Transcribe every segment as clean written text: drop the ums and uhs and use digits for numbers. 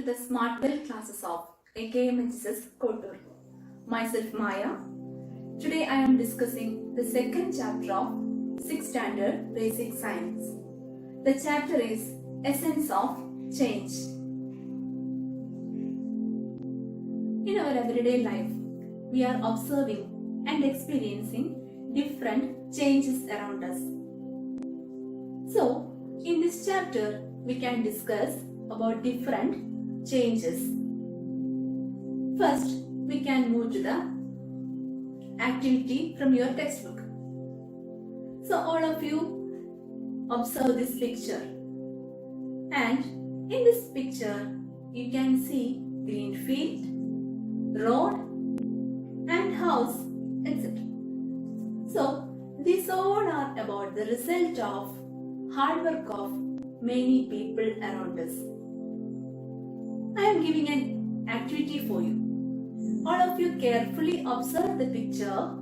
the Smart Well classes of AKMHSS Kotur. Myself Maya. Today I am discussing the second chapter of 6th Standard Basic Science. The chapter is Essence of Change. In our everyday life, we are observing and experiencing different changes around us. So, in this chapter, we can discuss about different changes. First, we can move to the activity from your textbook. So, all of you observe this picture. And in this picture, you can see green field, road, and house, etc. So, these all are about the result of hard work of many people around us. I am giving an activity for you. All of you carefully observe the picture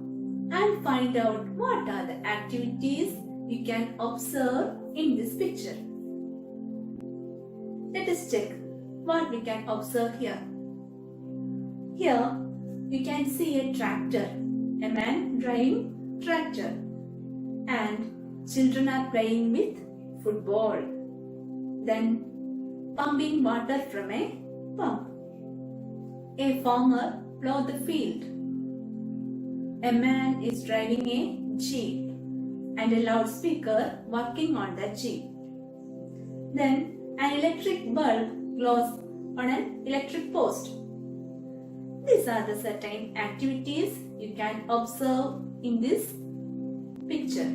and find out what are the activities you can observe in this picture. Let us check what we can observe here. Here you can see a tractor, a man driving tractor, and children are playing with football. Then pumping water from a pump. A farmer plows the field. A man is driving a jeep and a loudspeaker working on the jeep. Then an electric bulb glows on an electric post. These are the certain activities you can observe in this picture.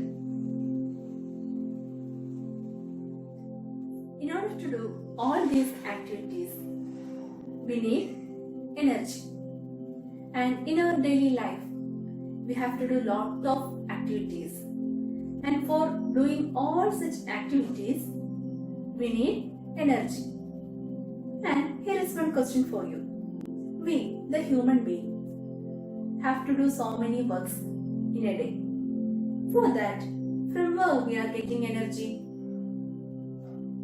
In order to do all these activities, we need energy. And in our daily life, we have to do lots of activities. And for doing all such activities, we need energy. And here is one question for you. We, the human being, have to do so many works in a day. For that, from where we are getting energy?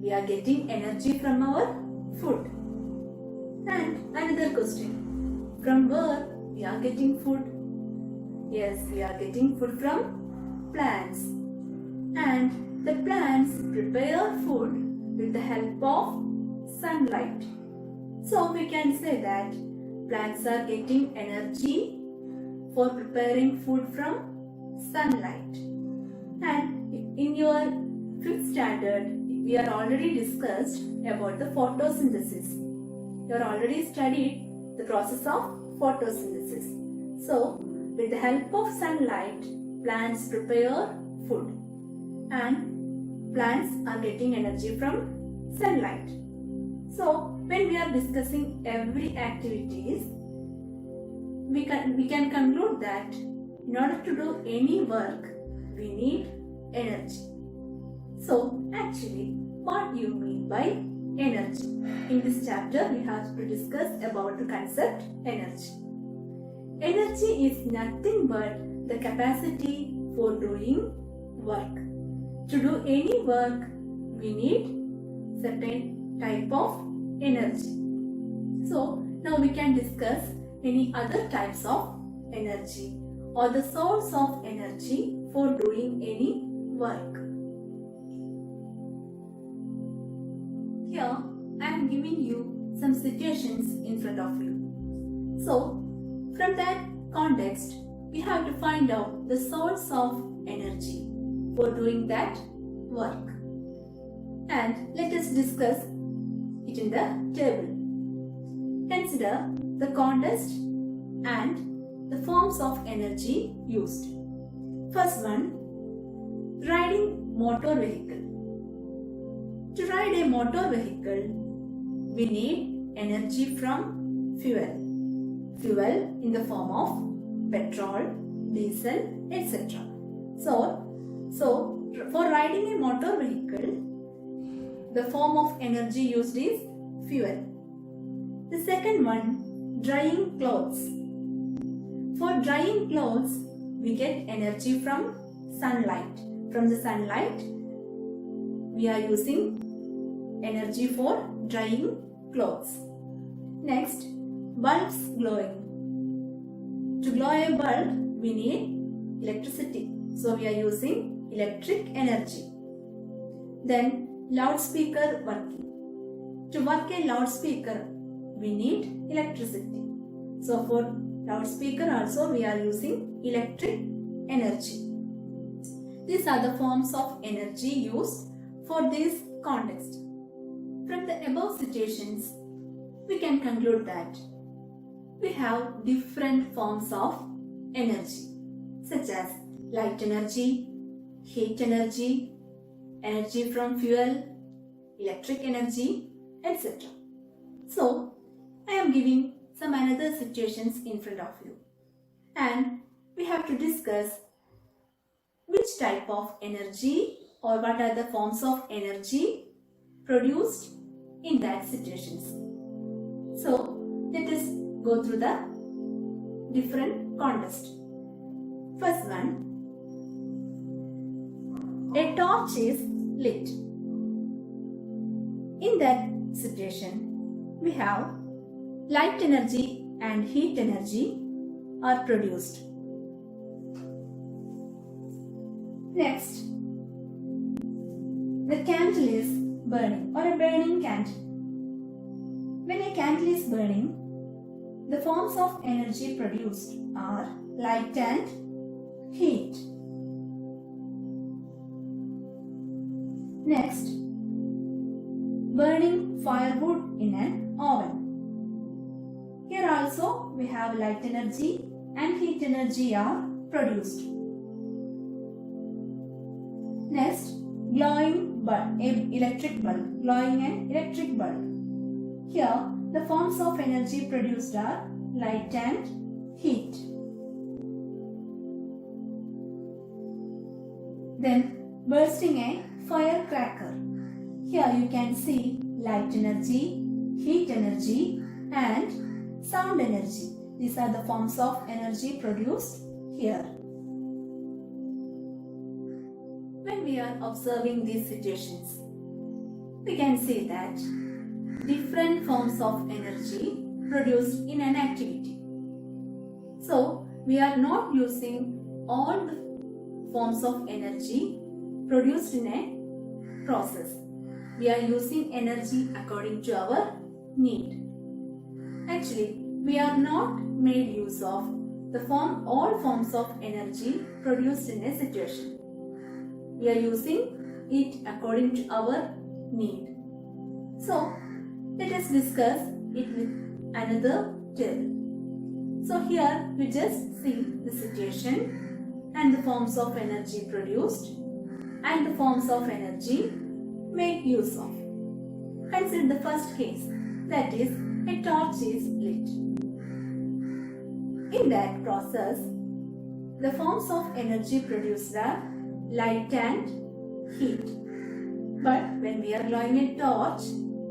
We are getting energy from our food. And another question, from where we are getting food? Yes, we are getting food from plants. And the plants prepare food with the help of sunlight. So we can say that plants are getting energy for preparing food from sunlight. And in your 5th standard, we are already discussed about the photosynthesis. You are already studied the process of photosynthesis. So, with the help of sunlight, plants prepare food. And plants are getting energy from sunlight. So, when we are discussing every activities, we can conclude that in order to do any work, we need energy. So, actually, what do you mean by energy? In this chapter, we have to discuss about the concept energy. Energy is nothing but the capacity for doing work. To do any work, we need certain type of energy. So, now we can discuss any other types of energy or the source of energy for doing any work. Here, I am giving you some situations in front of you. So, from that context, we have to find out the source of energy for doing that work. And let us discuss it in the table. Consider the context and the forms of energy used. First one, riding motor vehicle. To ride a motor vehicle, we need energy from fuel. Fuel in the form of petrol, diesel, etc. So for riding a motor vehicle, the form of energy used is fuel. The second one, drying clothes. For drying clothes, we get energy from sunlight. From the sunlight, we are using energy for drying clothes. Next, bulbs glowing. To glow a bulb, we need electricity. So we are using electric energy. Then loudspeaker working. To work a loudspeaker, we need electricity. So for loudspeaker also we are using electric energy. These are the forms of energy used for this context. From the above situations, we can conclude that we have different forms of energy such as light energy, heat energy, energy from fuel, electric energy, etc. So, I am giving some another situations in front of you, and we have to discuss which type of energy or what are the forms of energy produced in that situations. So, let us go through the different context. First one, a torch is lit. In that situation, we have light energy and heat energy are produced. Next, the candle is burning or a burning candle. When a candle is burning, the forms of energy produced are light and heat. Next, burning firewood in an oven. Here also we have light energy and heat energy are produced. Next, glowing bulb, electric bulb, glowing an electric bulb. Here the forms of energy produced are light and heat. Then bursting a firecracker. Here you can see light energy, heat energy and sound energy. These are the forms of energy produced here. When we are observing these situations, we can see that different forms of energy produced in an activity. So, we are not using all the forms of energy produced in a process. We are using energy according to our need. Actually, we are not made use of all forms of energy produced in a situation. We are using it according to our need. So, let us discuss it with another table. So here we just see the situation and the forms of energy produced and the forms of energy made use of. Consider the first case, that is, a torch is lit. In that process, the forms of energy produced are light and heat. But when we are glowing a torch,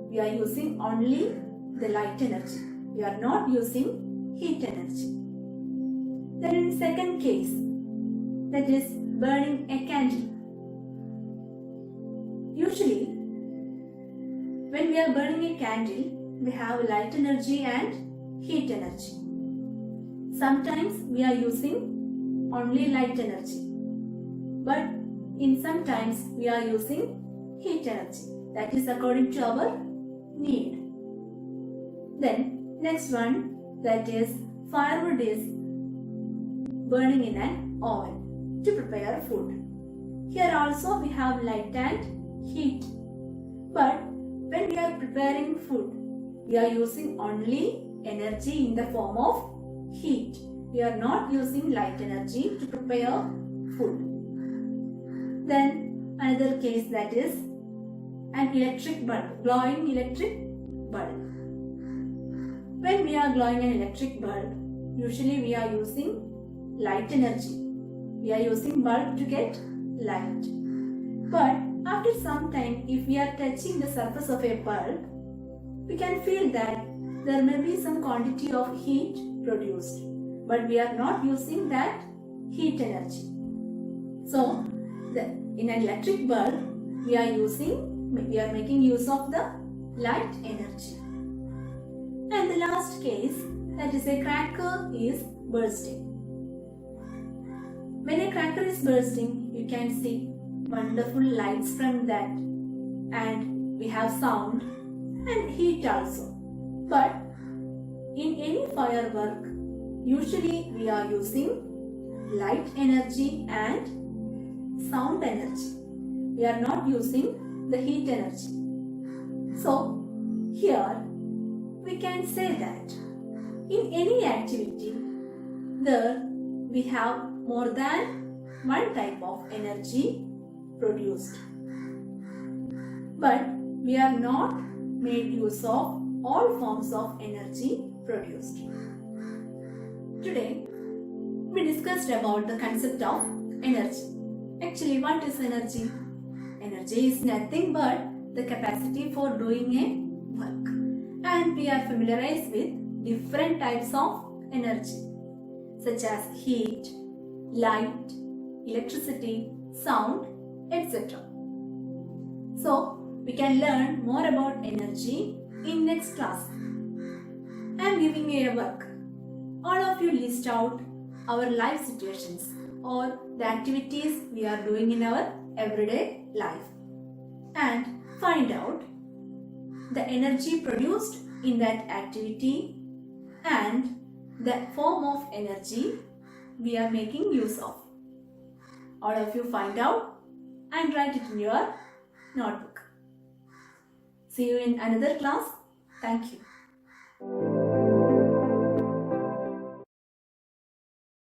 we are using only the light energy. We are not using heat energy. Then in the second case, that is burning a candle. Usually, when we are burning a candle, we have light energy and heat energy. Sometimes we are using only light energy, but in sometimes we are using heat energy. That is according to our need. Then next one, that is firewood is burning in an oven to prepare food. Here also we have light and heat. But when we are preparing food, we are using only energy in the form of heat. We are not using light energy to prepare food. Then another case, that is an electric bulb, glowing electric bulb. When we are glowing an electric bulb, usually we are using light energy. We are using bulb to get light. But after some time, if we are touching the surface of a bulb, we can feel that there may be some quantity of heat produced, but we are not using that heat energy. So, in an electric bulb, we are making use of the light energy. And the last case, that is a cracker is bursting. When a cracker is bursting, you can see wonderful lights from that, and we have sound and heat also. But in any firework, usually we are using light energy and sound energy. We are not using the heat energy. So here we can say that in any activity there we have more than one type of energy produced. But we have not made use of all forms of energy produced. Today we discussed about the concept of energy. Actually, what is energy? Energy is nothing but the capacity for doing a work. And we are familiarized with different types of energy such as heat, light, electricity, sound, etc. So, we can learn more about energy in next class. I am giving you a work. All of you list out our life situations or the activities we are doing in our everyday life and find out the energy produced in that activity and the form of energy we are making use of. All of you find out and write it in your notebook. See you in another class. Thank you.